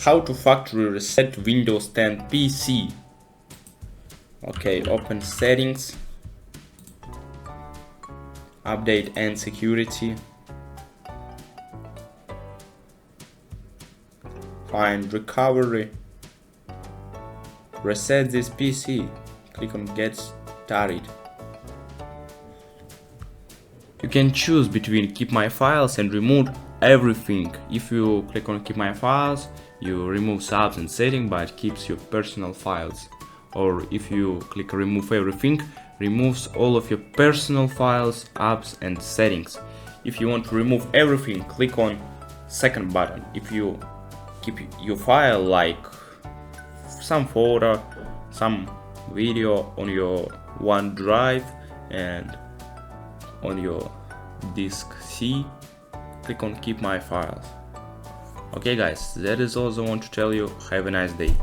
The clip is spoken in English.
How to factory reset Windows 10 PC. Okay, open settings, update and security, find recovery, reset this PC, click on get started. You can choose between keep my files and remove everything. If you click on keep my files, you remove apps and settings but keeps your personal files. Or if you click remove everything, removes all of your personal files, apps and settings. If you want to remove everything, click on second button. If you keep your file like some photo, some video on your OneDrive and on your disk C, click on keep my files. Okay guys, that is all I want to tell you. Have a nice day.